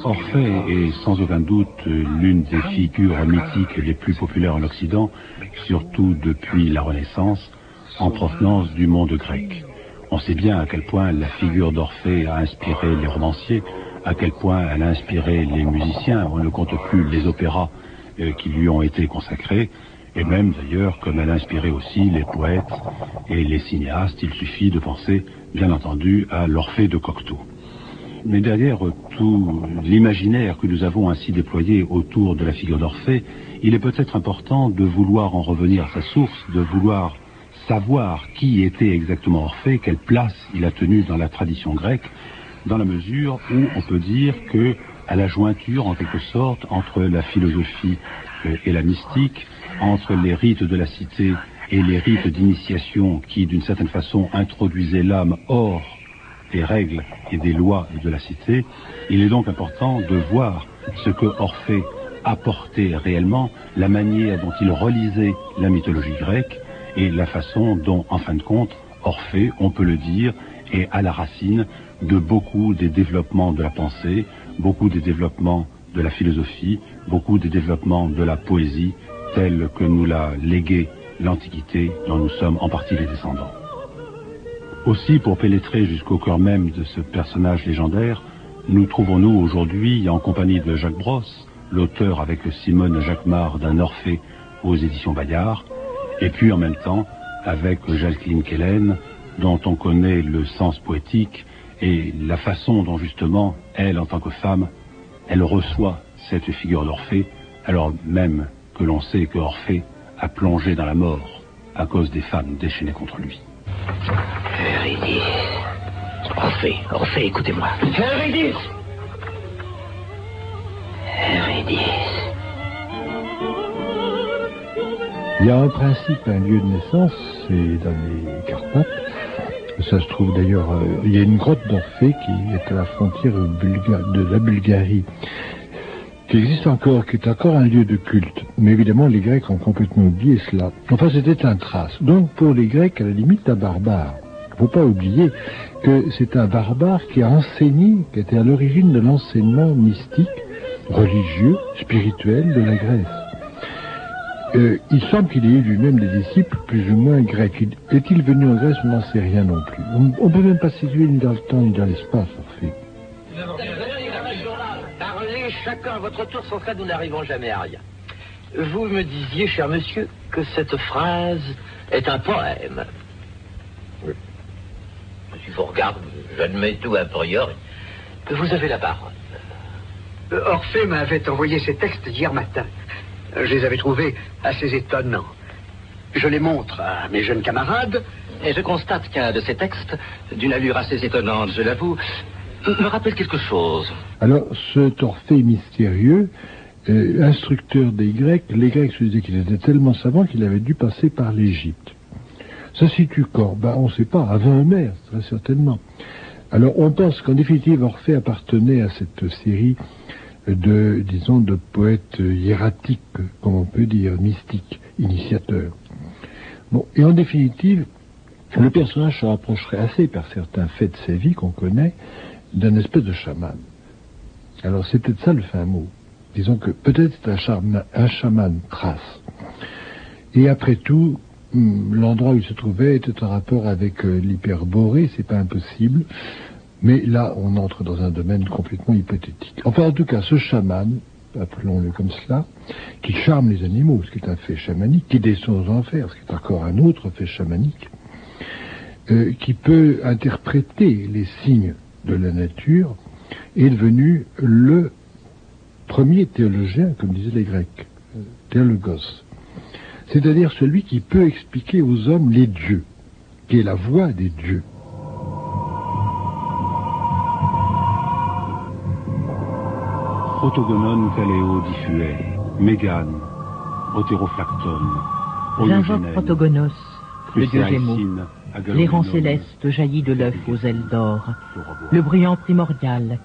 Orphée est sans aucun doute l'une des figures mythiques les plus populaires en Occident, surtout depuis la Renaissance, en provenance du monde grec. On sait bien à quel point la figure d'Orphée a inspiré les romanciers, à quel point elle a inspiré les musiciens. On ne compte plus les opéras qui lui ont été consacrés, et même d'ailleurs comme elle a inspiré aussi les poètes et les cinéastes. Il suffit de penser, bien entendu, à l'Orphée de Cocteau. Mais derrière tout l'imaginaire que nous avons ainsi déployé autour de la figure d'Orphée, il est peut-être important de vouloir en revenir à sa source, de vouloir savoir qui était exactement Orphée, quelle place il a tenue dans la tradition grecque, dans la mesure où on peut dire que, à la jointure en quelque sorte entre la philosophie et la mystique, entre les rites de la cité et les rites d'initiation qui d'une certaine façon introduisaient l'âme hors des règles et des lois de la cité, il est donc important de voir ce que Orphée apportait réellement, la manière dont il relisait la mythologie grecque et la façon dont, en fin de compte, Orphée, on peut le dire, est à la racine de beaucoup des développements de la pensée, beaucoup des développements de la philosophie, beaucoup des développements de la poésie, telle que nous l'a légué l'Antiquité, dont nous sommes en partie les descendants. Aussi, pour pénétrer jusqu'au cœur même de ce personnage légendaire, nous trouvons-nous aujourd'hui en compagnie de Jacques Brosse, l'auteur avec Simone Jacquemart d'un Orphée aux éditions Bayard, et puis en même temps avec Jacqueline Kellen, dont on connaît le sens poétique et la façon dont justement, elle en tant que femme, elle reçoit cette figure d'Orphée, alors même que l'on sait que Orphée a plongé dans la mort à cause des femmes déchaînées contre lui. Eurydice. Orphée, écoutez-moi. Eurydice. Il y a en principe un lieu de naissance, c'est dans les Carpates. Ça se trouve d'ailleurs, il y a une grotte d'Orphée qui est à la frontière de la Bulgarie, qui existe encore, qui est encore un lieu de culte. Mais évidemment, les Grecs ont complètement oublié cela. Enfin, c'était un thrace. Donc, pour les Grecs, à la limite, un barbare. Il ne faut pas oublier que c'est un barbare qui a enseigné, qui était à l'origine de l'enseignement mystique, religieux, spirituel de la Grèce. Il semble qu'il ait eu lui-même des disciples plus ou moins grecs. Est-il venu en Grèce? On n'en sait rien non plus. On ne peut même pas situer ni dans le temps ni dans l'espace, en fait. Parlez chacun à votre tour, sans ça nous n'arrivons jamais à rien. Vous me disiez, cher monsieur, que cette phrase est un poème. Si je vous regarde, j'admets tout a priori. Vous avez la parole. Orphée m'avait envoyé ces textes hier matin. Je les avais trouvés assez étonnants. Je les montre à mes jeunes camarades. Et je constate qu'un de ces textes, d'une allure assez étonnante, je l'avoue, me rappelle quelque chose. Alors, cet Orphée mystérieux, instructeur des Grecs, les Grecs se disaient qu'il était tellement savant qu'il avait dû passer par l'Égypte. Ça situe quand? On ne sait pas, avant Homère, très certainement. Alors, on pense qu'en définitive, Orphée appartenait à cette série de poètes hiératiques, comme on peut dire, mystiques, initiateurs. Bon, et en définitive, le personnage se rapprocherait assez, par certains faits de sa vie qu'on connaît, d'un espèce de chaman. Alors, c'est peut-être ça le fin mot. Disons que peut-être c'est un chaman thrace. Et après tout, l'endroit où il se trouvait était en rapport avec l'Hyperborée, c'est pas impossible. Mais là, on entre dans un domaine complètement hypothétique. Enfin, en tout cas, ce chaman, appelons-le comme cela, qui charme les animaux, ce qui est un fait chamanique, qui descend aux enfers, ce qui est encore un autre fait chamanique, qui peut interpréter les signes de la nature, est devenu le premier théologien, comme disaient les Grecs, théologos. C'est-à-dire celui qui peut expliquer aux hommes les dieux, qui est la voix des dieux. Protogonon kaleo diffué, Mégane, Otéroflacton, J'invoque Protogonos, le dieu Gémeaux. L'airain céleste jaillit de l'œuf aux ailes d'or, le bruyant primordial,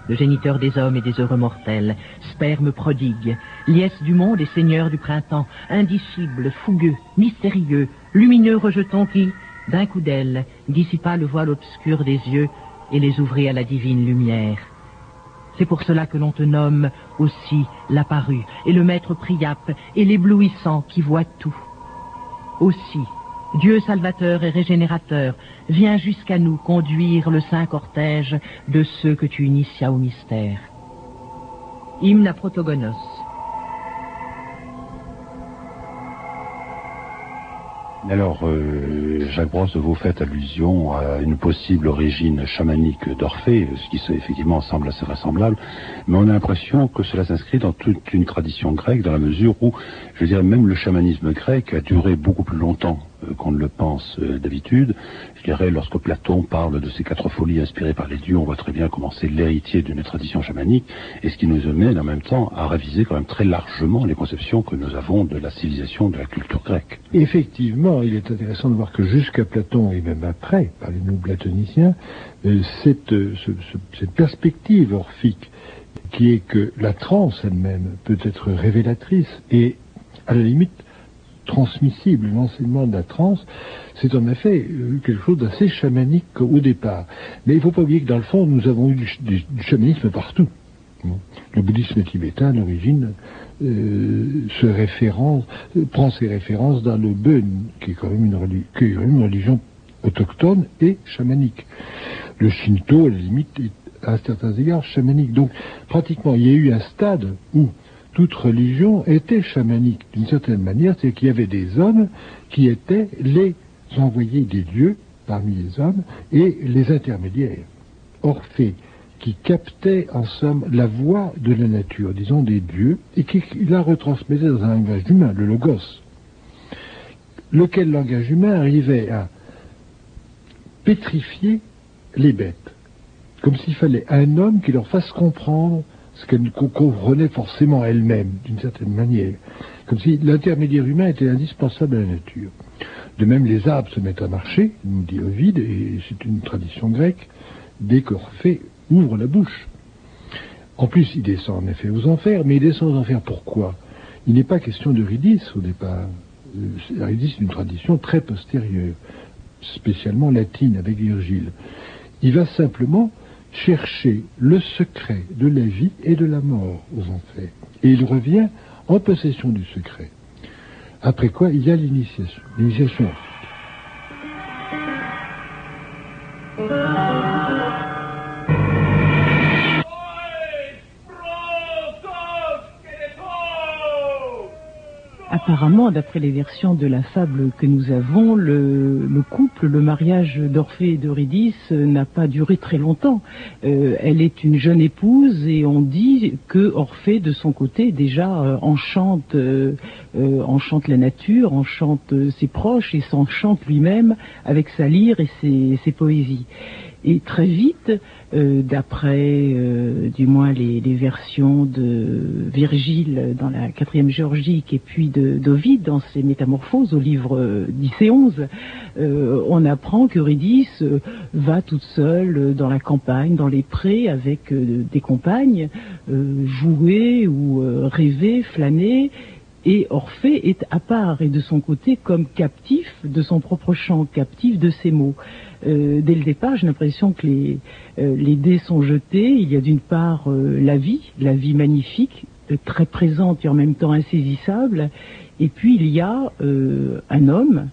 le géniteur des hommes et des heureux mortels, sperme prodigue, liesse du monde et seigneur du printemps, indicible, fougueux, mystérieux, lumineux rejeton qui, d'un coup d'aile, dissipa le voile obscur des yeux et les ouvrit à la divine lumière. C'est pour cela que l'on te nomme aussi l'apparu, et le maître Priape, et l'éblouissant qui voit tout. Aussi, Dieu salvateur et régénérateur, viens jusqu'à nous conduire le saint cortège de ceux que tu initias au mystère. Hymne à Protogonos. Alors, Jacques Brosse, vous faites allusion à une possible origine chamanique d'Orphée, ce qui effectivement semble assez vraisemblable, mais on a l'impression que cela s'inscrit dans toute une tradition grecque, dans la mesure où, je dirais, même le chamanisme grec a duré beaucoup plus longtemps qu'on ne le pense d'habitude. Je dirais, lorsque Platon parle de ces 4 folies inspirées par les dieux, on voit très bien comment c'est l'héritier d'une tradition chamanique, et ce qui nous amène en même temps à réviser quand même très largement les conceptions que nous avons de la civilisation, de la culture grecque. Effectivement, il est intéressant de voir que jusqu'à Platon, et même après, par les nous platoniciens, cette perspective orphique, qui est que la transe elle-même peut être révélatrice et, à la limite, transmissible. L'enseignement de la transe, c'est en effet quelque chose d'assez chamanique au départ. Mais il ne faut pas oublier que dans le fond, nous avons eu du chamanisme partout. Le bouddhisme tibétain, à l'origine, prend ses références dans le Bön, qui est quand même une religion autochtone et chamanique. Le Shinto, à la limite, est à certains égards chamanique. Donc, pratiquement, il y a eu un stade où toute religion était chamanique, d'une certaine manière, c'est qu'il y avait des hommes qui étaient les envoyés des dieux parmi les hommes et les intermédiaires. Orphée, qui captait en somme la voix de la nature, disons des dieux, et qui la retransmettait dans un langage humain, le logos, lequel langage humain arrivait à pétrifier les bêtes, comme s'il fallait un homme qui leur fasse comprendre ce qu'elle comprenait forcément elle-même, d'une certaine manière, comme si l'intermédiaire humain était indispensable à la nature. De même, les arbres se mettent à marcher, nous dit Ovide, et c'est une tradition grecque, dès qu'Orphée ouvre la bouche. En plus, il descend en effet aux enfers, mais il descend aux enfers pourquoi? Il n'est pas question d'Eurydice au départ. Eurydice est une tradition très postérieure, spécialement latine avec Virgile. Il va simplement chercher le secret de la vie et de la mort aux enfers. Et il revient en possession du secret. Après quoi, il y a l'initiation. L'initiation. Apparemment, d'après les versions de la fable que nous avons, le couple, le mariage d'Orphée et d'Eurydice n'a pas duré très longtemps. Elle est une jeune épouse et on dit que Orphée, de son côté, déjà enchante la nature, enchante ses proches et s'enchante lui-même avec sa lyre et ses poésies. Et très vite, d'après du moins les versions de Virgile dans la 4e Géorgique et puis d'Ovide dans ses Métamorphoses au livre 10 et 11, on apprend qu'Eurydice va toute seule dans la campagne, dans les prés avec des compagnes, jouer ou rêver, flâner. Et Orphée est à part et de son côté comme captif de son propre chant, captif de ses mots. Dès le départ, j'ai l'impression que les dés sont jetés. Il y a d'une part la vie magnifique, très présente et en même temps insaisissable. Et puis il y a un homme,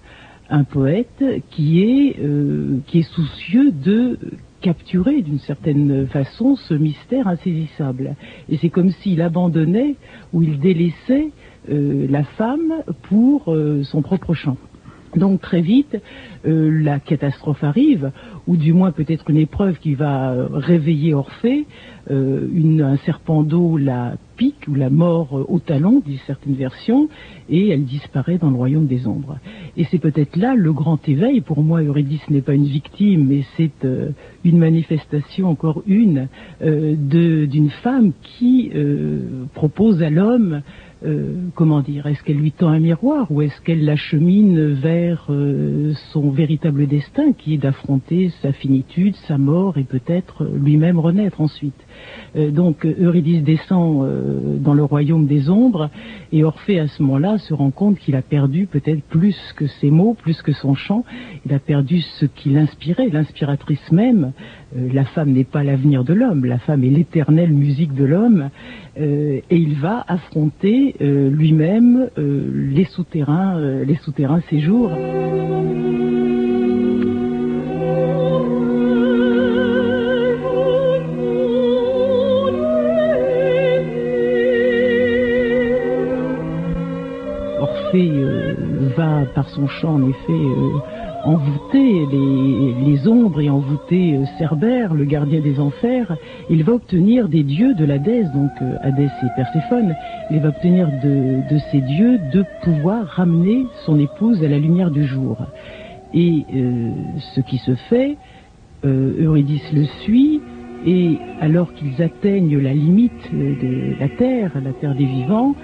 un poète, qui est soucieux de capturer d'une certaine façon ce mystère insaisissable. Et c'est comme s'il abandonnait ou il délaissait la femme pour son propre chant. Donc très vite, la catastrophe arrive, ou du moins peut-être une épreuve qui va réveiller Orphée. Un serpent d'eau la pique, ou la mord au talon, disent certaines versions, et elle disparaît dans le royaume des ombres. Et c'est peut-être là le grand éveil. Pour moi, Eurydice n'est pas une victime, mais c'est une manifestation, encore une, d'une femme qui propose à l'homme, comment dire, est-ce qu'elle lui tend un miroir ou est-ce qu'elle l'achemine vers son véritable destin qui est d'affronter sa finitude, sa mort et peut-être lui-même renaître ensuite. Donc Eurydice descend dans le royaume des ombres et Orphée à ce moment-là se rend compte qu'il a perdu peut-être plus que ses mots, plus que son chant, il a perdu ce qui l'inspirait, l'inspiratrice même, la femme n'est pas l'avenir de l'homme, la femme est l'éternelle musique de l'homme, et il va affronter lui-même les souterrains séjours. Orphée va par son chant en effet envoûter les ombres et envoûter Cerbère, le gardien des enfers. Il va obtenir des dieux de l'Hadès, donc Hadès et Perséphone, il va obtenir de ces dieux de pouvoir ramener son épouse à la lumière du jour. Et ce qui se fait, Eurydice le suit, et alors qu'ils atteignent la limite de la terre des vivants,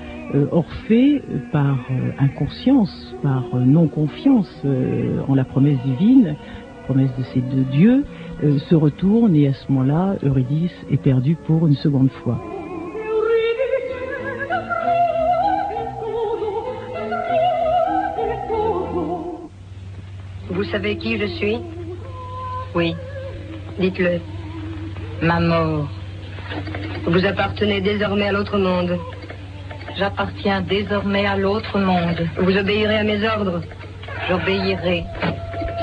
Orphée, par inconscience, par non-confiance en la promesse divine, promesse de ces deux dieux, se retourne, et à ce moment-là, Eurydice est perdue pour une seconde fois. Vous savez qui je suis? Oui, dites-le. Ma mort. Vous appartenez désormais à l'autre monde. J'appartiens désormais à l'autre monde. Vous obéirez à mes ordres? J'obéirai.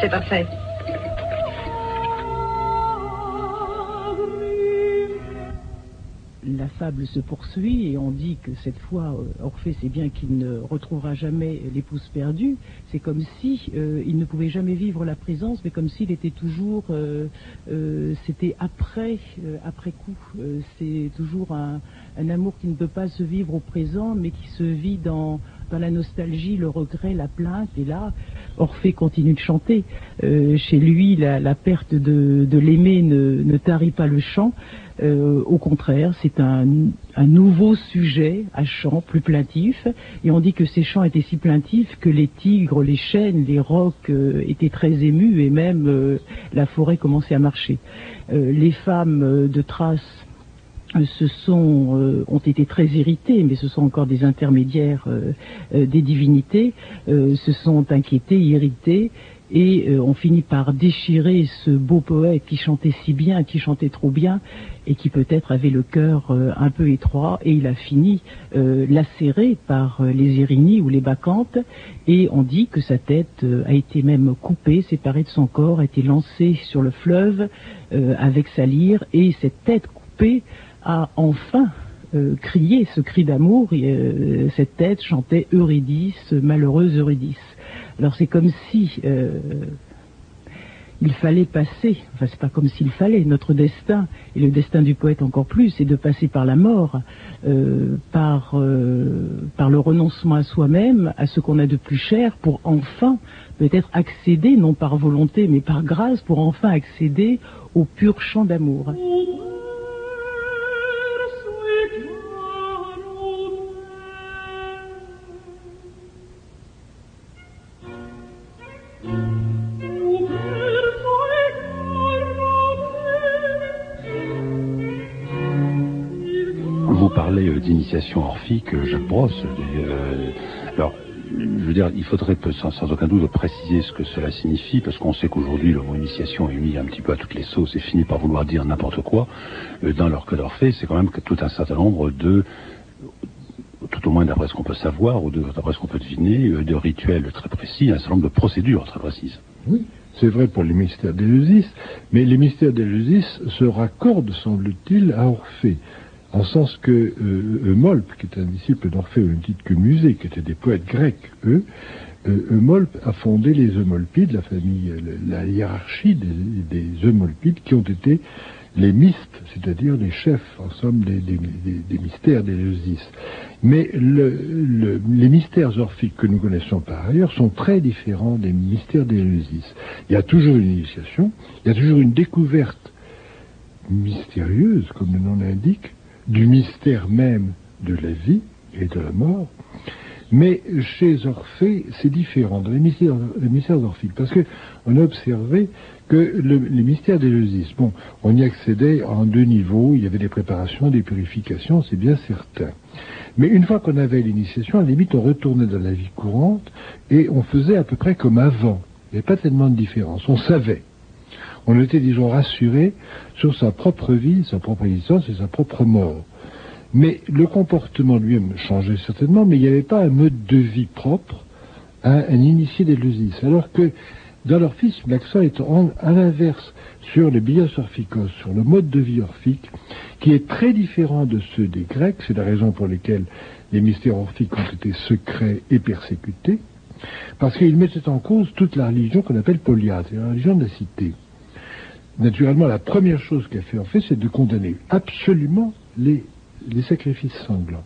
C'est parfait. La fable se poursuit et on dit que cette fois, Orphée sait bien qu'il ne retrouvera jamais l'épouse perdue. C'est comme si il ne pouvait jamais vivre la présence, mais comme s'il était toujours, c'était après coup. C'est toujours un amour qui ne peut pas se vivre au présent, mais qui se vit dans la nostalgie, le regret, la plainte. Et là, Orphée continue de chanter. Chez lui, la perte de l'aimé ne tarit pas le chant. Au contraire, c'est un nouveau sujet à chant plus plaintif, et on dit que ces chants étaient si plaintifs que les tigres, les chênes, les rocs étaient très émus, et même la forêt commençait à marcher. Les femmes de Thrace ont été très irritées, mais ce sont encore des intermédiaires des divinités, se sont inquiétées, irritées, et on finit par déchirer ce beau poète qui chantait si bien, qui chantait trop bien, et qui peut-être avait le cœur un peu étroit, et il a fini lacéré par les Érinies ou les Bacchantes, et on dit que sa tête a été même coupée, séparée de son corps, a été lancée sur le fleuve avec sa lyre, et cette tête coupée a enfin crié ce cri d'amour, et cette tête chantait Eurydice, malheureuse Eurydice. Alors c'est comme si il fallait passer, enfin c'est pas comme s'il fallait, notre destin, et le destin du poète encore plus, c'est de passer par la mort, par le renoncement à soi-même, à ce qu'on a de plus cher, pour enfin peut-être accéder, non par volonté mais par grâce, pour enfin accéder au pur chant d'amour. Vous parlez d'initiation orphique, Jacques Brosse. Alors, je veux dire, il faudrait sans aucun doute préciser ce que cela signifie, parce qu'on sait qu'aujourd'hui le mot initiation est mis un petit peu à toutes les sauces et finit par vouloir dire n'importe quoi. Dans leur code Orphée, c'est quand même tout un certain nombre de, tout au moins d'après ce qu'on peut savoir, ou d'après ce qu'on peut deviner, de rituels très précis, un certain nombre de procédures très précises. Oui, c'est vrai pour les mystères d'Éleusis, mais les mystères d'Éleusis se raccordent, semble-t-il, à Orphée. En sens que Eumolpe, qui est un disciple d'Orphée au même titre que Musée, qui étaient des poètes grecs, Eumolpe a fondé les Eumolpides, la famille, la hiérarchie des Eumolpides, qui ont été les mystes, c'est-à-dire les chefs, en somme, des mystères d'Éleusis. Mais les mystères orphiques que nous connaissons par ailleurs sont très différents des mystères d'Éleusis. Il y a toujours une initiation, il y a toujours une découverte mystérieuse, comme le nom l'indique, du mystère même de la vie et de la mort. Mais chez Orphée, c'est différent dans les mystères orphiques, parce que on a observé que les mystères d'Éleusis, bon, on y accédait en deux niveaux, il y avait des préparations, des purifications, c'est bien certain. Mais une fois qu'on avait l'initiation, à la limite, on retournait dans la vie courante et on faisait à peu près comme avant. Il n'y avait pas tellement de différence. On On était, disons, rassuré sur sa propre vie, sa propre existence et sa propre mort. Mais le comportement lui-même changeait certainement, mais il n'y avait pas un mode de vie propre à un initié d'Éleusis. Alors que dans l'orphisme, l'accent est à l'inverse sur les bios orphikos, sur le mode de vie orphique, qui est très différent de ceux des Grecs. C'est la raison pour laquelle les mystères orphiques ont été secrets et persécutés, parce qu'ils mettaient en cause toute la religion qu'on appelle poliate, la religion de la cité. Naturellement, la première chose qu'a fait Orphée, c'est de condamner absolument les sacrifices sanglants.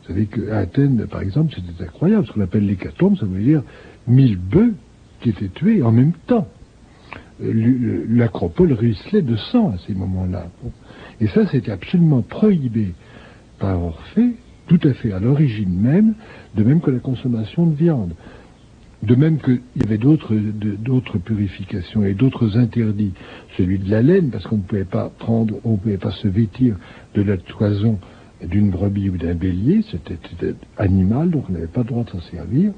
Vous savez qu'à Athènes, par exemple, c'était incroyable. Ce qu'on appelle l'hécatombe, ça veut dire 1000 bœufs qui étaient tués en même temps. L'acropole ruisselait de sang à ces moments-là. Et ça, c'était absolument prohibé par Orphée, tout à fait à l'origine même, de même que la consommation de viande. De même qu'il y avait d'autres purifications et d'autres interdits. Celui de la laine, parce qu'on ne pouvait pas se vêtir de la toison d'une brebis ou d'un bélier, c'était animal, donc on n'avait pas le droit de s'en servir.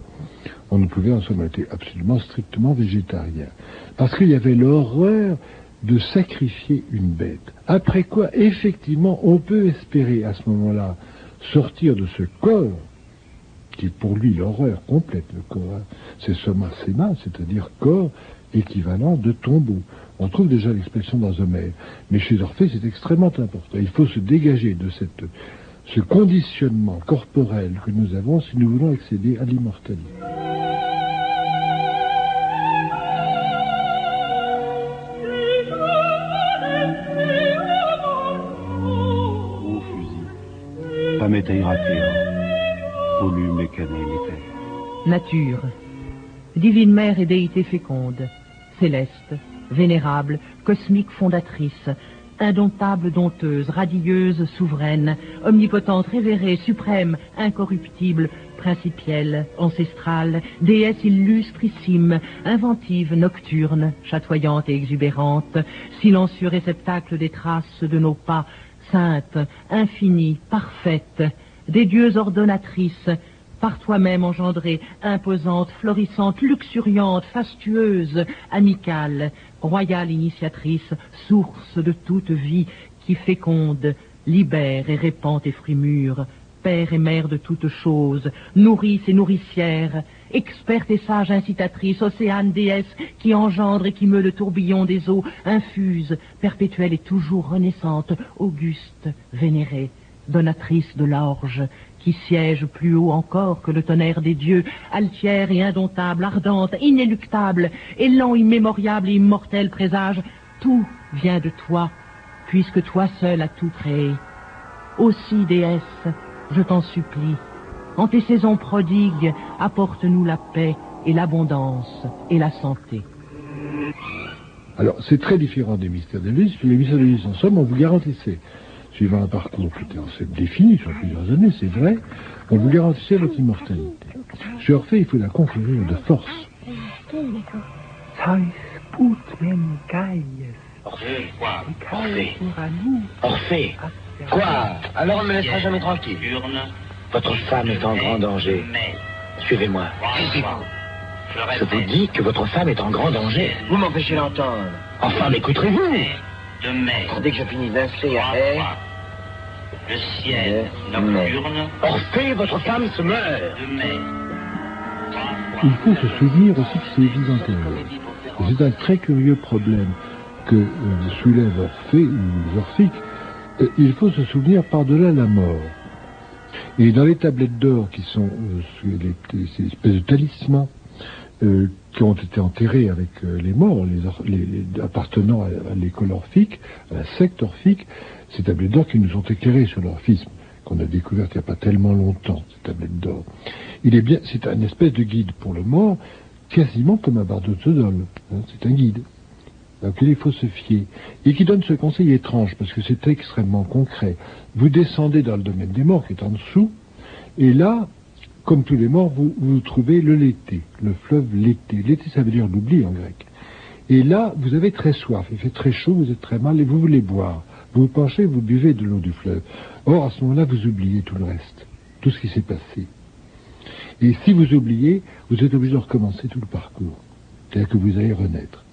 On ne pouvait en somme être absolument strictement végétarien. Parce qu'il y avait l'horreur de sacrifier une bête. Après quoi, effectivement, on peut espérer à ce moment-là sortir de ce corps, qui est pour lui l'horreur complète, le corps, c'est soma sema, c'est-à-dire corps équivalent de tombeau. On trouve déjà l'expression dans Homère, mais chez Orphée c'est extrêmement important. Il faut se dégager de ce conditionnement corporel que nous avons si nous voulons accéder à l'immortalité. Au fusil, pas métaïratéen, pollue mécané l'éther. Nature, divine mère et déité féconde, céleste, vénérable, cosmique fondatrice, indomptable dompteuse, radieuse, souveraine, omnipotente, révérée, suprême, incorruptible, principielle, ancestrale, déesse illustrissime, inventive, nocturne, chatoyante et exubérante, silencieux réceptacle des traces de nos pas, sainte, infinie, parfaite, des dieux ordonnatrices, par toi-même engendrée, imposante, florissante, luxuriante, fastueuse, amicale, royale initiatrice, source de toute vie, qui féconde, libère et répand tes fruits mûrs, père et mère de toutes choses, nourrice et nourricière, experte et sage incitatrice, océane déesse, qui engendre et qui meut le tourbillon des eaux, infuse, perpétuelle et toujours renaissante, auguste, vénérée, donatrice de l'orge, qui siège plus haut encore que le tonnerre des dieux, altière et indomptable, ardente, inéluctable, élan immémoriable et immortel présage, tout vient de toi, puisque toi seul as tout créé. Aussi, déesse, je t'en supplie, en tes saisons prodigues, apporte-nous la paix et l'abondance et la santé. Alors, c'est très différent des mystères d'Éleusis. Les mystères d'Éleusis, en somme, on vous garantissait, suivant un parcours qui était en fait défini sur plusieurs années, c'est vrai, on vous garantissait votre immortalité. Chez Orphée, il faut la conquérir de force. Orphée, quoi? Alors on ne me laissera jamais tranquille. Votre femme est en grand danger. Suivez-moi. Je vous dis que votre femme est en grand danger. Vous m'empêchez d'entendre. Enfin, m'écouterez-vous? Dès que je finis d'inscrire le ciel nocturne. Orphée, votre femme se meurt. Il faut se souvenir aussi de ses vies antérieures. C'est un très curieux problème que soulève Orphée, ou les Orphiques. Il faut se souvenir par-delà la mort. Et dans les tablettes d'or qui sont ces espèces de talismans qui ont été enterrés avec les morts, les appartenant à l'école orphique, à la secte orphique, ces tablettes d'or qui nous ont éclairés sur l'orphisme, qu'on a découvert il n'y a pas tellement longtemps, ces tablettes d'or. C'est un espèce de guide pour le mort, quasiment comme un Bardotodol. C'est un guide auquel il faut se fier, et qui donne ce conseil étrange, parce que c'est extrêmement concret. Vous descendez dans le domaine des morts, qui est en dessous, et là, comme tous les morts, vous trouvez le Léthé, le fleuve Léthé. Léthé, ça veut dire l'oubli en grec. Et là, vous avez très soif, il fait très chaud, vous êtes très mal, et vous voulez boire. Vous vous penchez, vous buvez de l'eau du fleuve. Or, à ce moment-là, vous oubliez tout le reste, tout ce qui s'est passé. Et si vous oubliez, vous êtes obligé de recommencer tout le parcours. C'est-à-dire que vous allez renaître.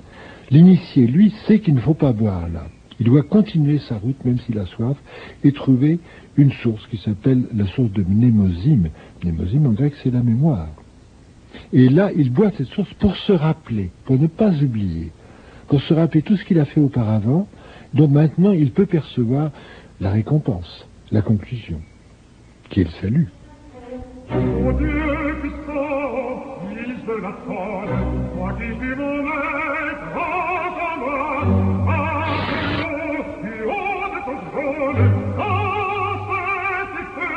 L'initié, lui, sait qu'il ne faut pas boire là. Il doit continuer sa route, même s'il a soif, et trouver une source qui s'appelle la source de Mnémosyne. Mnémosyne, en grec, c'est la mémoire. Et là, il boit cette source pour se rappeler, pour ne pas oublier, pour se rappeler tout ce qu'il a fait auparavant, dont maintenant il peut percevoir la récompense, la conclusion, qui est le salut. Oh Dieu puissant, fils de la folle, toi qui fus mon maître, du haut de ton trône, dans cette feu,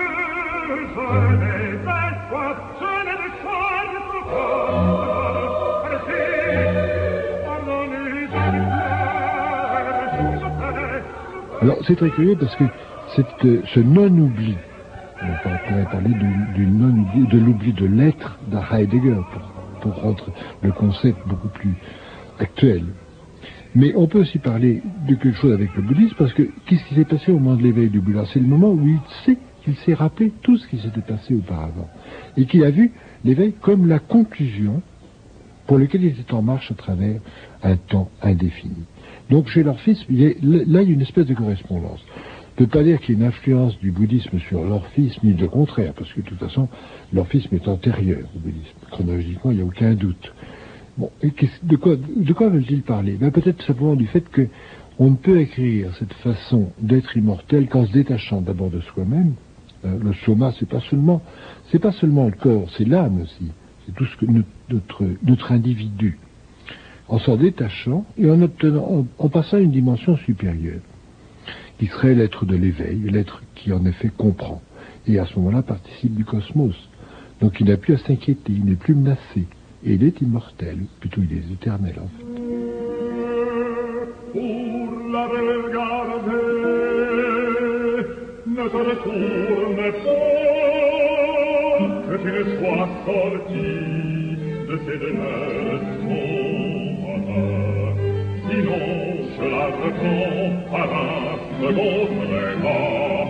je n'ai pas soif, je n'ai de soif, alors c'est très curieux parce que ce non-oubli, on pourrait parler du non-oubli, de l'oubli de l'être de Heidegger pour rendre le concept beaucoup plus actuel. Mais on peut aussi parler de quelque chose avec le bouddhisme parce que qu'est-ce qui s'est passé au moment de l'éveil du Bouddha? C'est le moment où il s'est rappelé tout ce qui s'était passé auparavant et qu'il a vu l'éveil comme la conclusion pour lequel il était en marche à travers un temps indéfini. Donc chez l'orphisme, il y a une espèce de correspondance. On ne peut pas dire qu'il y ait une influence du bouddhisme sur l'orphisme, ni de contraire, parce que de toute façon, l'orphisme est antérieur au bouddhisme. Chronologiquement, il n'y a aucun doute. Bon, et de quoi veulent-ils parler? Peut-être simplement du fait qu'on ne peut écrire cette façon d'être immortel qu'en se détachant d'abord de soi-même. Le soma, c'est pas seulement le corps, c'est l'âme aussi. C'est tout ce que notre individu. En s'en détachant et en passant à une dimension supérieure, qui serait l'être de l'éveil, l'être qui en effet comprend, et à ce moment-là participe du cosmos. Donc il n'a plus à s'inquiéter, il n'est plus menacé, et il est immortel, plutôt il est éternel en fait. Pour la regarder, ne te retourne pas, que tu ne sois sorti de ces demeures sombres. Sinon, je la reprends par un second trépas.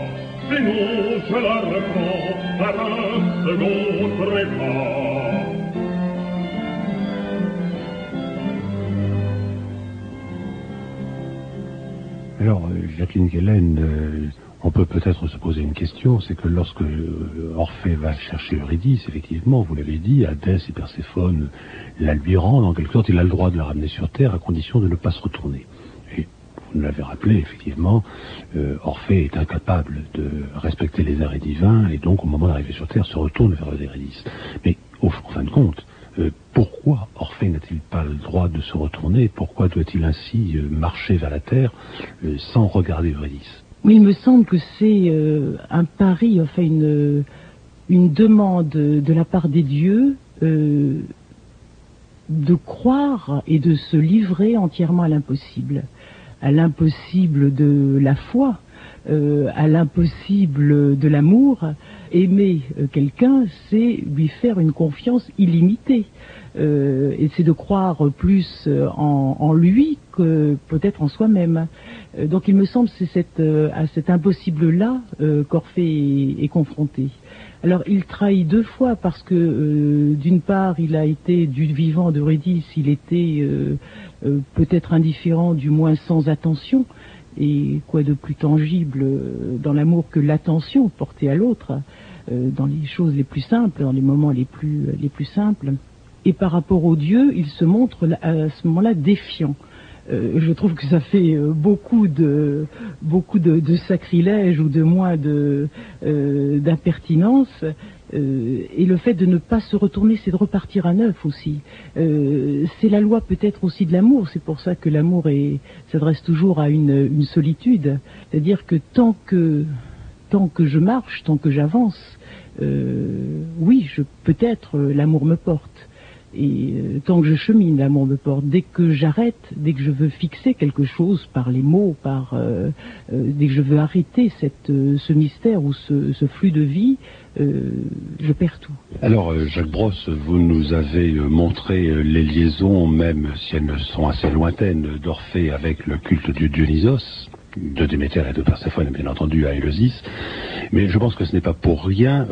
Sinon, je la reprends par un second trépas. Alors, Jacqueline Guélène, on peut peut-être se poser une question, c'est que lorsque Orphée va chercher Eurydice, effectivement, vous l'avez dit, Hadès et Perséphone la lui rendent, en quelque sorte, il a le droit de la ramener sur Terre à condition de ne pas se retourner. Et vous nous l'avez rappelé, effectivement, Orphée est incapable de respecter les arrêts divins, et donc, au moment d'arriver sur Terre, se retourne vers Eurydice. Mais, en fin de compte, pourquoi Orphée n'a-t-il pas le droit de se retourner? Pourquoi doit-il ainsi marcher vers la Terre sans regarder Eurydice? Oui, il me semble que c'est un pari, enfin une demande de la part des dieux de croire et de se livrer entièrement à l'impossible de la foi, à l'impossible de l'amour. Aimer quelqu'un, c'est lui faire une confiance illimitée. Et c'est de croire plus en lui que peut-être en soi-même. Donc il me semble que c'est à cet impossible-là qu'Orphée est confronté. Alors il trahit deux fois parce que d'une part il a été du vivant d'Eurydice, il était peut-être indifférent, du moins sans attention. Et quoi de plus tangible dans l'amour que l'attention portée à l'autre, dans les choses les plus simples, dans les moments les plus simples. Et par rapport aux dieux, il se montre à ce moment-là défiant. Je trouve que ça fait beaucoup de sacrilège ou de moins d'impertinence. Et le fait de ne pas se retourner, c'est de repartir à neuf aussi. C'est la loi peut-être aussi de l'amour. C'est pour ça que l'amour s'adresse toujours à une solitude. C'est-à-dire que tant que je marche, tant que j'avance, oui, peut-être l'amour me porte. Et tant que je chemine, l'amour me porte. Dès que j'arrête, dès que je veux fixer quelque chose par les mots, dès que je veux arrêter ce mystère ou ce flux de vie, je perds tout. Alors, Jacques Brosse, vous nous avez montré les liaisons, même si elles sont assez lointaines, d'Orphée avec le culte du Dionysos, de Déméter et de Perséphone, bien entendu, à Éleusis. Mais je pense que ce n'est pas pour rien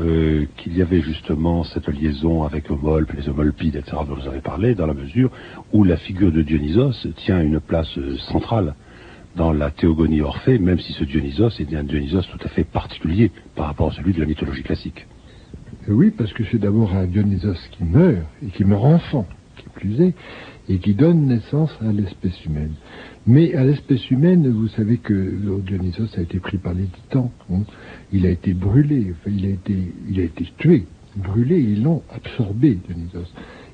qu'il y avait justement cette liaison avec Eumolpe, les Eumolpides, etc., dont vous avez parlé, dans la mesure où la figure de Dionysos tient une place centrale dans la théogonie Orphée, même si ce Dionysos est un Dionysos tout à fait particulier par rapport à celui de la mythologie classique. Oui, parce que c'est d'abord un Dionysos qui meurt, et qui meurt enfant, qui plus est, et qui donne naissance à l'espèce humaine. Mais à l'espèce humaine, vous savez que Dionysos a été pris par les titans. Il a été brûlé, enfin, il a été tué, brûlé, ils l'ont absorbé, Dionysos.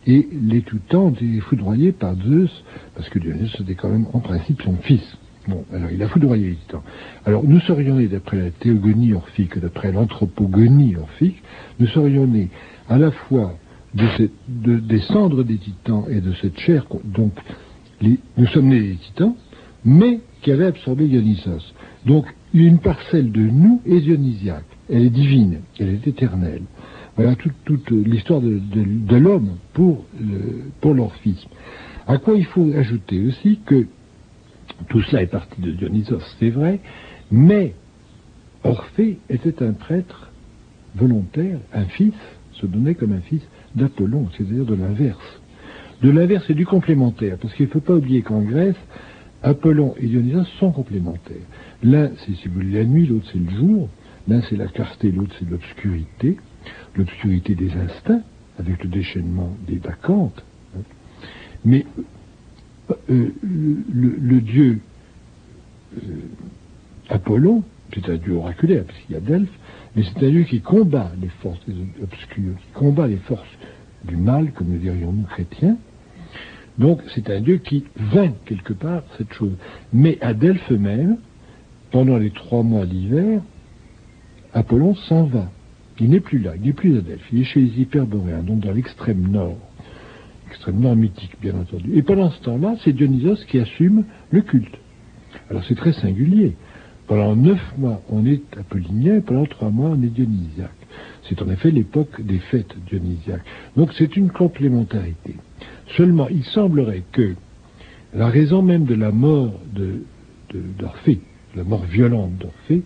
Et les titans étaient foudroyés par Zeus, parce que Dionysos était quand même en principe son fils. Bon, alors il a foudroyé les titans. Alors nous serions nés, d'après la théogonie orphique, d'après l'anthropogonie orphique, nous serions nés à la fois des cendres des titans et de cette chair, donc nous sommes nés des titans, mais qui avaient absorbé Dionysos. Donc une parcelle de nous est dionysiaque, elle est divine, elle est éternelle. Voilà toute l'histoire de l'homme pour l'orphisme. À quoi il faut ajouter aussi que tout cela est parti de Dionysos, c'est vrai, mais Orphée était un prêtre volontaire, un fils, se donnait comme un fils d'Apollon, c'est-à-dire de l'inverse. De l'inverse et du complémentaire, parce qu'il ne faut pas oublier qu'en Grèce, Apollon et Dionysos sont complémentaires. L'un, c'est si vous voulez la nuit, l'autre c'est le jour, l'un c'est la clarté, l'autre c'est l'obscurité des instincts, avec le déchaînement des bacchantes. Mais le dieu Apollon, c'est un dieu oraculaire, puisqu'il y a Delphes, mais c'est un dieu qui combat les forces obscures, qui combat les forces du mal, comme le dirions-nous chrétiens. Donc c'est un dieu qui vainc quelque part cette chose. Mais à Delphes même, pendant les 3 mois d'hiver, Apollon s'en va. Il n'est plus là, il n'est plus à Delphes, il est chez les Hyperboréens, donc dans l'extrême nord mythique, bien entendu. Et pendant ce temps-là, c'est Dionysos qui assume le culte. Alors c'est très singulier. Pendant 9 mois, on est apollinien, pendant 3 mois, on est dionysiaque. C'est en effet l'époque des fêtes dionysiaques. Donc c'est une complémentarité. Seulement, il semblerait que la raison même de la mort d'Orphée, la mort violente d'Orphée,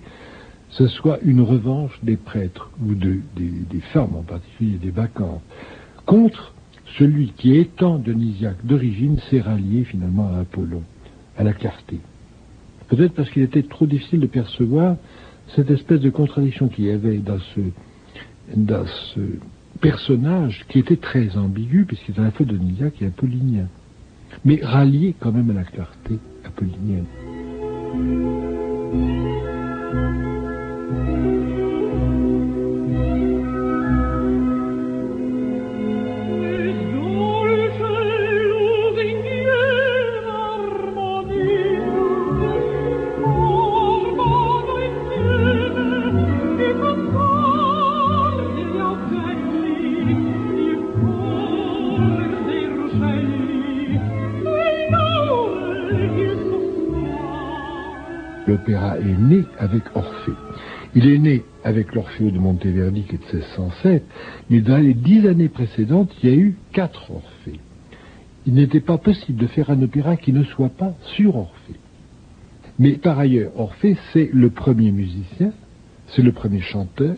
ce soit une revanche des prêtres, ou des femmes en particulier, des bacchantes, contre celui qui, étant dionysiaque d'origine, s'est rallié finalement à Apollon, à la clarté. Peut-être parce qu'il était trop difficile de percevoir cette espèce de contradiction qu'il y avait dans ce personnage qui était très ambigu, puisqu'il était à la fois dionysiaque et apollinien, mais rallié quand même à la clarté apollinienne. L'opéra est né avec Orphée. Il est né avec l'Orfeo de Monteverdi qui est de 1607, mais dans les 10 années précédentes, il y a eu 4 Orphées. Il n'était pas possible de faire un opéra qui ne soit pas sur Orphée. Mais par ailleurs, Orphée, c'est le premier musicien, c'est le premier chanteur,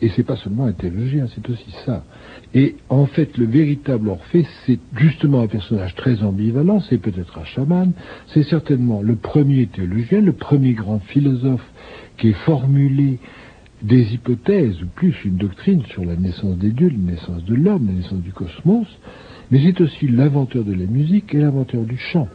et c'est pas seulement un théologien, c'est aussi ça. Et en fait, le véritable Orphée, c'est justement un personnage très ambivalent, c'est peut-être un chaman, c'est certainement le premier théologien, le premier grand philosophe qui ait formulé des hypothèses, ou plus une doctrine sur la naissance des dieux, la naissance de l'homme, la naissance du cosmos, mais c'est aussi l'inventeur de la musique et l'inventeur du chant.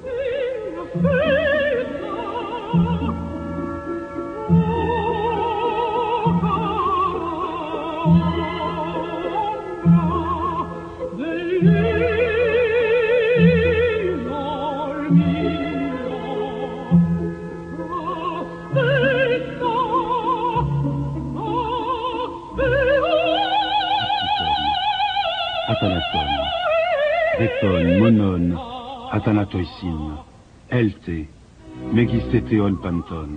Athanaton, Héton, Monon, Athanatoisin, Elte, Megistétéon Panton,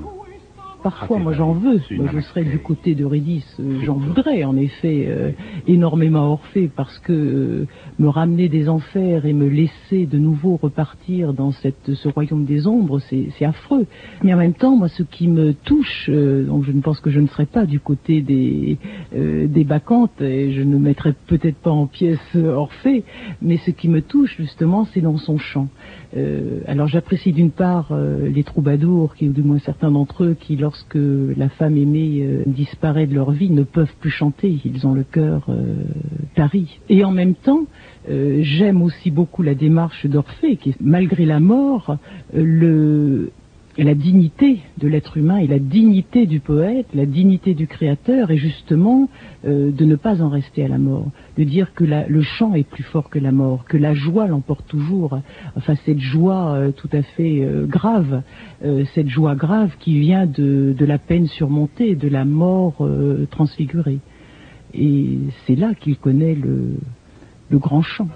parfois, moi j'en veux. Moi, je serais du côté d'Eurydice. J'en voudrais, en effet, énormément à Orphée, parce que me ramener des enfers et me laisser de nouveau repartir dans ce royaume des ombres, c'est affreux. Mais en même temps, moi, ce qui me touche, donc je ne pense que je ne serais pas du côté des bacchantes, et je ne mettrais peut-être pas en pièces Orphée, mais ce qui me touche, justement, c'est dans son chant. Alors j'apprécie d'une part les troubadours, ou du moins certains d'entre eux, qui lorsque la femme aimée disparaît de leur vie ne peuvent plus chanter, ils ont le cœur tari. Et en même temps, j'aime aussi beaucoup la démarche d'Orphée, qui est, malgré la mort, la dignité de l'être humain et la dignité du poète, la dignité du créateur, et justement de ne pas en rester à la mort, de dire que le chant est plus fort que la mort, que la joie l'emporte toujours, enfin cette joie tout à fait grave, cette joie grave qui vient de la peine surmontée, de la mort transfigurée. Et c'est là qu'il connaît le grand chant.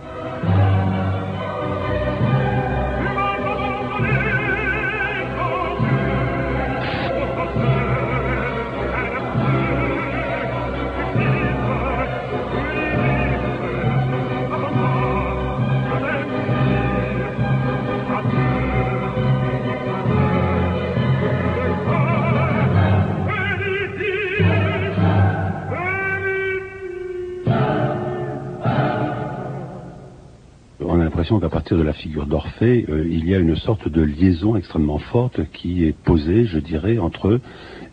Qu'à partir de la figure d'Orphée, il y a une sorte de liaison extrêmement forte qui est posée, je dirais, entre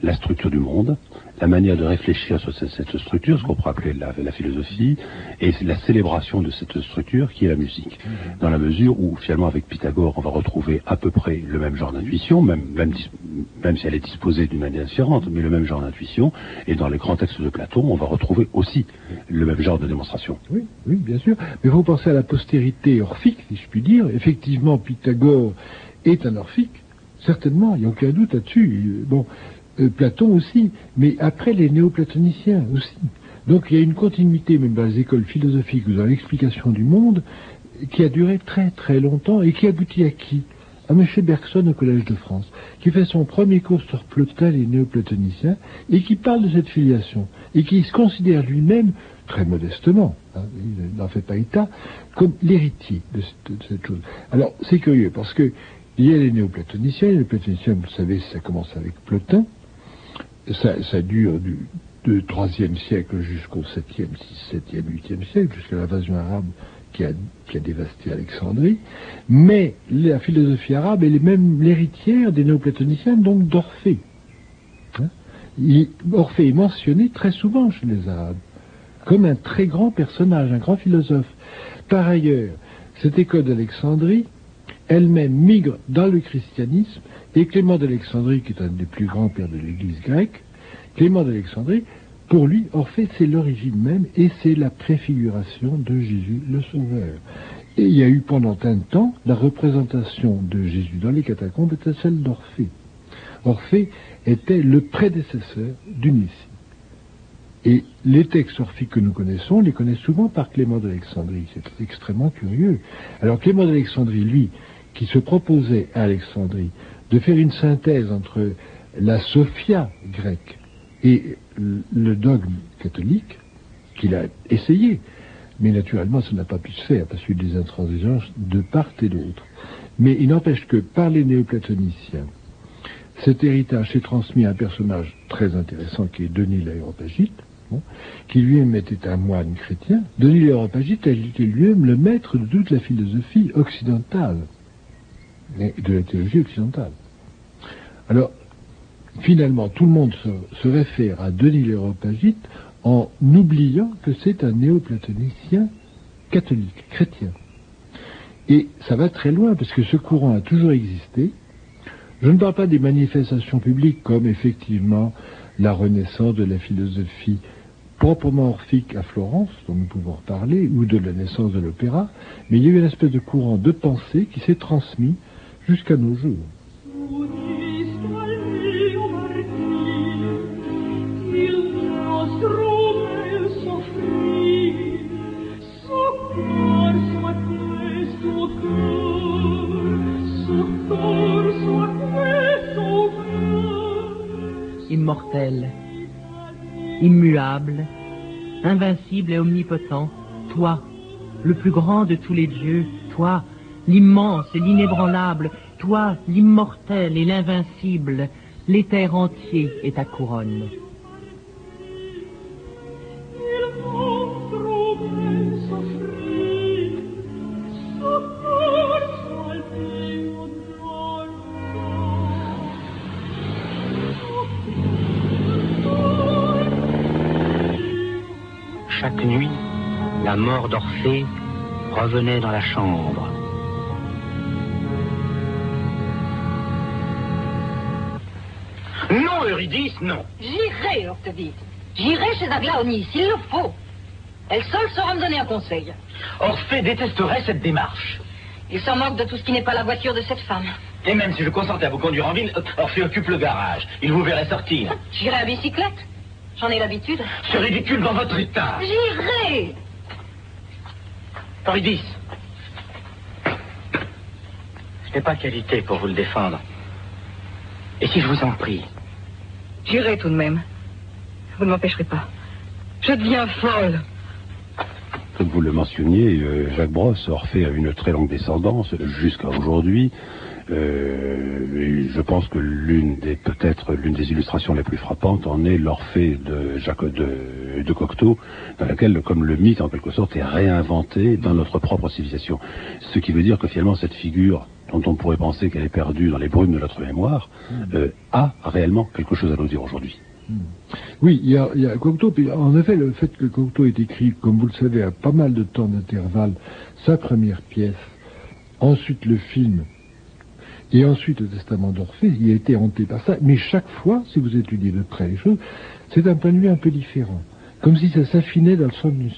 la structure du monde, la manière de réfléchir sur cette structure, ce qu'on pourrait appeler la philosophie, et la célébration de cette structure qui est la musique. Dans la mesure où, finalement, avec Pythagore, on va retrouver à peu près le même genre d'intuition, même si elle est disposée d'une manière différente, mais le même genre d'intuition, et dans les grands textes de Platon, on va retrouver aussi le même genre de démonstration. Oui, bien sûr. Mais il faut penser à la postérité orphique, si je puis dire. Effectivement, Pythagore est un orphique, certainement, il n'y a aucun doute là-dessus. Bon, Platon aussi, mais après les néoplatoniciens aussi. Donc il y a une continuité, même dans les écoles philosophiques ou dans l'explication du monde, qui a duré très très longtemps et qui aboutit à qui? À M. Bergson au Collège de France, qui fait son premier cours sur Plotin, les néoplatoniciens, et qui parle de cette filiation, et qui se considère lui-même, très modestement, il n'en fait pas état, comme l'héritier de cette chose. Alors c'est curieux, parce que il y a les néoplatoniciens, vous le savez, ça commence avec Plotin, ça dure du 3e siècle jusqu'au 7e, 6e, 8e siècle, jusqu'à l'invasion arabe qui a dévasté Alexandrie, mais la philosophie arabe, elle est même l'héritière des néoplatoniciens, donc d'Orphée. Orphée est mentionné très souvent chez les Arabes, comme un très grand personnage, un grand philosophe. Par ailleurs, cette école d'Alexandrie, elle-même migre dans le christianisme, et Clément d'Alexandrie, qui est un des plus grands pères de l'Église grecque, Clément d'Alexandrie, pour lui, Orphée, c'est l'origine même, et c'est la préfiguration de Jésus le Sauveur. Et il y a eu pendant un temps, la représentation de Jésus dans les catacombes était celle d'Orphée. Orphée était le prédécesseur du Messie. Et les textes orphiques que nous connaissons, les connaissent souvent par Clément d'Alexandrie. C'est extrêmement curieux. Alors Clément d'Alexandrie, lui, qui se proposait à Alexandrie de faire une synthèse entre la sophia grecque et le dogme catholique, qu'il a essayé, mais naturellement ça n'a pas pu se faire, parce qu'il y a eu des intransigeances de part et d'autre. Mais il n'empêche que par les néoplatoniciens, cet héritage s'est transmis à un personnage très intéressant qui est Denis l'Aréopagite, qui lui-même était un moine chrétien. Denis l'Aréopagite était lui-même le maître de toute la philosophie occidentale, de la théologie occidentale. Alors, finalement, tout le monde se réfère à Denis l'Aréopagite en oubliant que c'est un néoplatonicien catholique, chrétien. Et ça va très loin, parce que ce courant a toujours existé. Je ne parle pas des manifestations publiques comme effectivement la renaissance de la philosophie proprement orphique à Florence, dont nous pouvons reparler, ou de la naissance de l'opéra, mais il y a eu une espèce de courant de pensée qui s'est transmis jusqu'à nos jours. mortels. Immuable, invincible et omnipotent, toi, le plus grand de tous les dieux, toi, l'immense et l'inébranlable, toi, l'immortel et l'invincible, l'éther entier est ta couronne. Chaque nuit, la mort d'Orphée revenait dans la chambre. Non, Eurydice, non. J'irai, Octavie. J'irai chez Aglaonis, il le faut. Elle seule saura me donner un conseil. Orphée détesterait cette démarche. Il s'en moque de tout ce qui n'est pas la voiture de cette femme. Et même si je consentais à vous conduire en ville, Orphée occupe le garage. Il vous verrait sortir. J'irai à bicyclette. J'en ai l'habitude. C'est ridicule dans votre état. J'irai. Eurydice, je n'ai pas qualité pour vous le défendre. Et si je vous en prie? J'irai tout de même. Vous ne m'empêcherez pas. Je deviens folle. Comme vous le mentionniez, Jacques Brosse, Orphée a une très longue descendance jusqu'à aujourd'hui. Je pense que peut-être l'une des illustrations les plus frappantes en est l'Orphée de Cocteau, dans laquelle, comme le mythe en quelque sorte, est réinventé dans notre propre civilisation. Ce qui veut dire que finalement cette figure, dont on pourrait penser qu'elle est perdue dans les brumes de notre mémoire, a réellement quelque chose à nous dire aujourd'hui. Oui, il y a Cocteau, puis en effet, le fait que Cocteau ait écrit, comme vous le savez, à pas mal de temps d'intervalle, sa première pièce, ensuite le film, et ensuite le testament d'Orphée, il a été hanté par ça, mais chaque fois, si vous étudiez de près les choses, c'est un point de vue un peu différent. Comme si ça s'affinait dans le sens d'une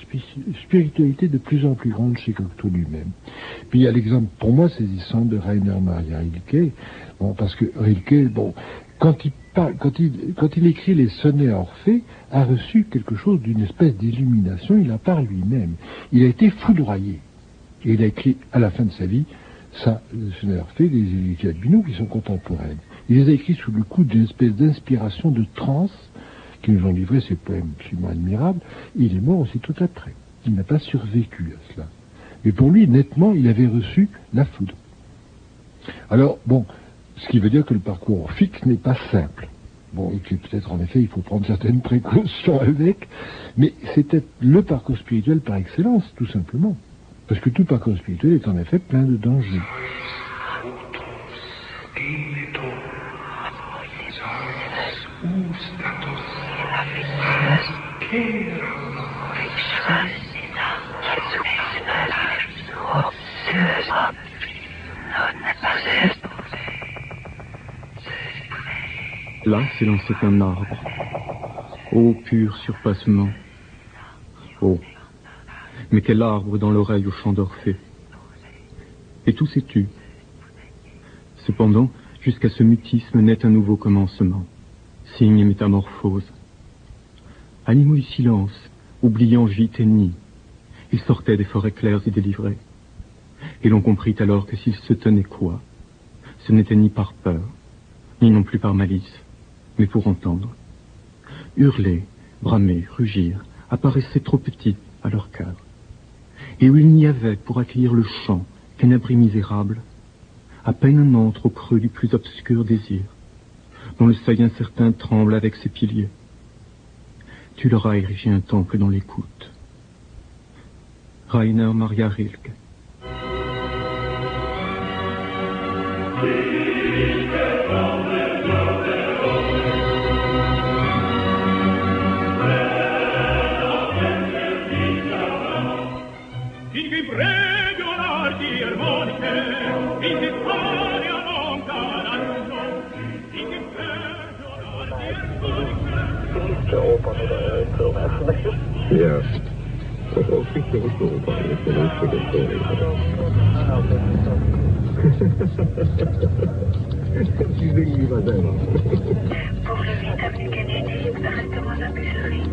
spiritualité de plus en plus grande chez Cocteau lui-même. Puis il y a l'exemple, pour moi, saisissant de Rainer Maria Rilke, parce que Rilke, quand il écrit les sonnets à Orphée, a reçu quelque chose d'une espèce d'illumination, il a par lui-même. Il a été foudroyé. Et il a écrit, à la fin de sa vie, les sonnets à Orphée, des Éliquia de Binou, qui sont contemporaines. Il les a écrits sous le coup d'une espèce d'inspiration de transe, qui nous ont livré ces poèmes absolument admirables. Il est mort aussi tout après. Il n'a pas survécu à cela. Mais pour lui, nettement, il avait reçu la foudre. Alors, ce qui veut dire que le parcours fixe n'est pas simple. Et que peut-être, en effet, il faut prendre certaines précautions avec, mais c'était le parcours spirituel par excellence, tout simplement. Parce que tout parcours spirituel est en effet plein de dangers. Là s'élançait un arbre. Ô pur surpassement. Oh, mais quel arbre dans l'oreille au chant d'Orphée. Et tout s'est tu. Cependant, jusqu'à ce mutisme naît un nouveau commencement, signe et métamorphose. Animaux du silence, oubliant gîte et nid, ils sortaient des forêts claires et délivrées. Et l'on comprit alors que s'ils se tenaient quoi, ce n'était ni par peur, ni non plus par malice, mais pour entendre. Hurler, bramer, rugir, apparaissaient trop petits à leur cœur. Et où il n'y avait pour accueillir le chant qu'un abri misérable, à peine on entre au creux du plus obscur désir, dont le seuil incertain tremble avec ses piliers. Tu leur as érigé un temple dans l'écoute. Rainer Maria Rilke. Ja. Dat was ook niet zo goed bij je verloofde story. Tu sais qu'il va bien. Pour le véritable Kennedy, nous arrêtons à la buserie.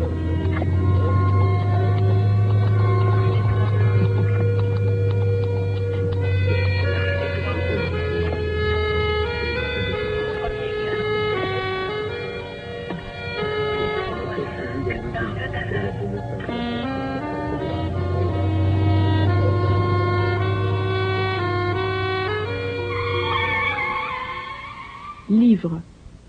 Livre.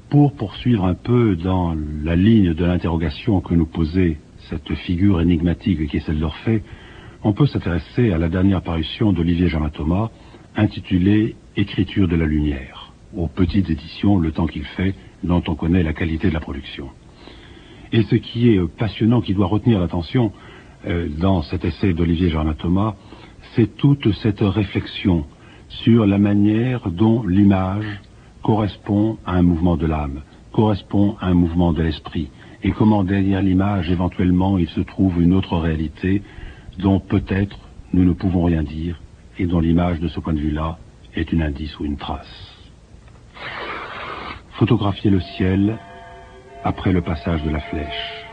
Pour poursuivre un peu dans la ligne de l'interrogation que nous posait cette figure énigmatique qui est celle d'Orphée, on peut s'intéresser à la dernière parution d'Olivier Germain Thomas, intitulée « Écriture de la lumière », aux petites éditions Le Temps qu'il fait, dont on connaît la qualité de la production. Et ce qui est passionnant, qui doit retenir l'attention dans cet essai d'Olivier Germain Thomas, c'est toute cette réflexion sur la manière dont l'image correspond à un mouvement de l'âme, correspond à un mouvement de l'esprit, et comment derrière l'image, éventuellement, il se trouve une autre réalité dont peut-être nous ne pouvons rien dire, et dont l'image, de ce point de vue-là, est un indice ou une trace. Photographier le ciel après le passage de la flèche.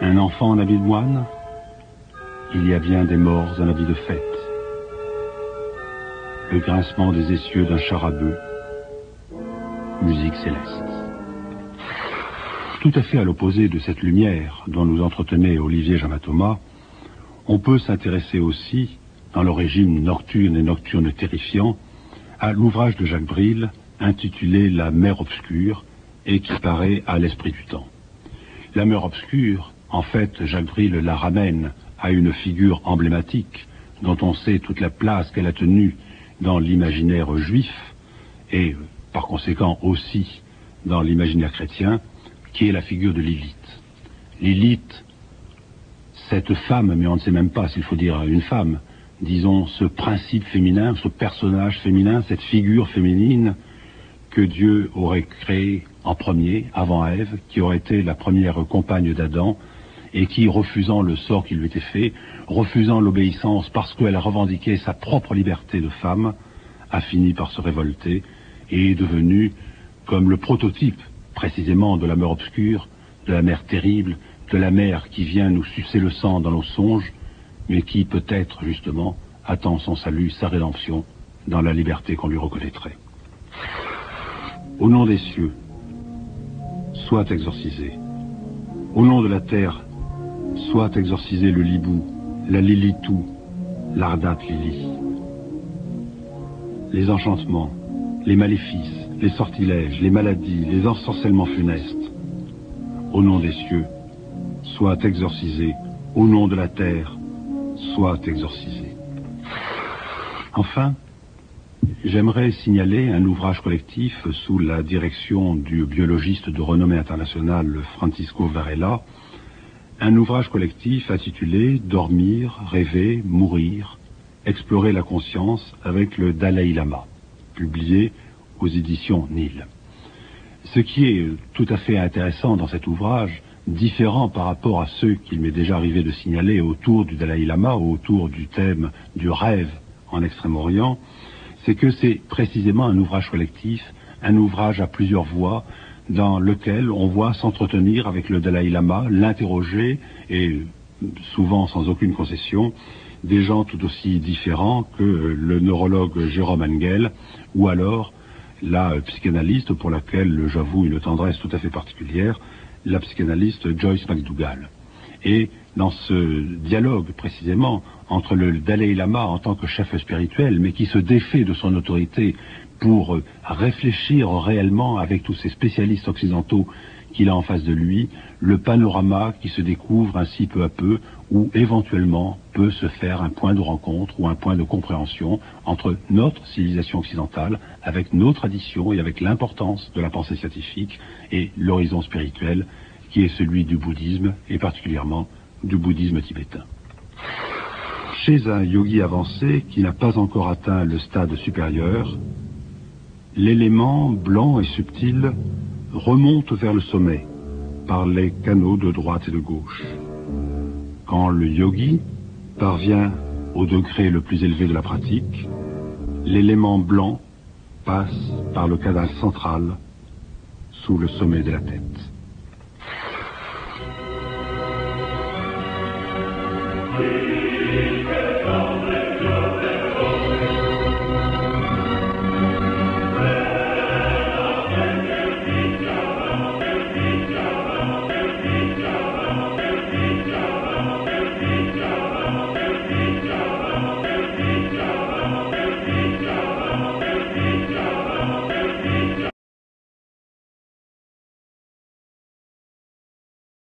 Un enfant en habit de moine, il y a bien des morts en habit de fête. Le grincement des essieux d'un char à bœuf, musique céleste. Tout à fait à l'opposé de cette lumière dont nous entretenait Olivier Germain Thomas, on peut s'intéresser aussi, dans le régime nocturne et nocturne terrifiant, à l'ouvrage de Jacques Bril intitulé La mer obscure et qui paraît à l'Esprit du temps. La mer obscure, en fait, Jacques Bril la ramène à une figure emblématique dont on sait toute la place qu'elle a tenue dans l'imaginaire juif et par conséquent aussi dans l'imaginaire chrétien, qui est la figure de Lilith. Lilith, cette femme, mais on ne sait même pas s'il faut dire une femme, disons ce principe féminin, ce personnage féminin, cette figure féminine que Dieu aurait créée en premier, avant Ève, qui aurait été la première compagne d'Adam, et qui, refusant le sort qui lui était fait, refusant l'obéissance parce qu'elle revendiquait sa propre liberté de femme, a fini par se révolter et est devenue comme le prototype précisément de la mer obscure, de la mer terrible, de la mer qui vient nous sucer le sang dans nos songes, mais qui peut-être justement attend son salut, sa rédemption, dans la liberté qu'on lui reconnaîtrait. Au nom des cieux, soit exorcisé. Au nom de la terre, soit exorcisé le Libou, la Lilitou, l'Ardate Lili. Les enchantements, les maléfices, les sortilèges, les maladies, les ensorcellements funestes. Au nom des cieux, soit exorcisé. Au nom de la terre, soit exorcisé. Enfin, j'aimerais signaler un ouvrage collectif sous la direction du biologiste de renommée internationale Francisco Varela, un ouvrage collectif intitulé « Dormir, rêver, mourir, explorer la conscience avec le Dalai Lama », publié aux éditions Nil. Ce qui est tout à fait intéressant dans cet ouvrage, différent par rapport à ceux qu'il m'est déjà arrivé de signaler autour du Dalai Lama, autour du thème du rêve en Extrême-Orient, c'est que c'est précisément un ouvrage collectif, un ouvrage à plusieurs voix, dans lequel on voit s'entretenir avec le Dalai Lama, l'interroger, et souvent sans aucune concession, des gens tout aussi différents que le neurologue Jérôme Engel, ou alors la psychanalyste, pour laquelle j'avoue une tendresse tout à fait particulière, la psychanalyste Joyce McDougall. Et dans ce dialogue précisément entre le Dalai Lama en tant que chef spirituel, mais qui se défait de son autorité pour réfléchir réellement avec tous ces spécialistes occidentaux qu'il a en face de lui, le panorama qui se découvre ainsi peu à peu, où éventuellement peut se faire un point de rencontre ou un point de compréhension entre notre civilisation occidentale, avec nos traditions et avec l'importance de la pensée scientifique et l'horizon spirituel qui est celui du bouddhisme et particulièrement du bouddhisme tibétain. Chez un yogi avancé qui n'a pas encore atteint le stade supérieur, l'élément blanc et subtil remonte vers le sommet par les canaux de droite et de gauche. Quand le yogi parvient au degré le plus élevé de la pratique, l'élément blanc passe par le canal central sous le sommet de la tête.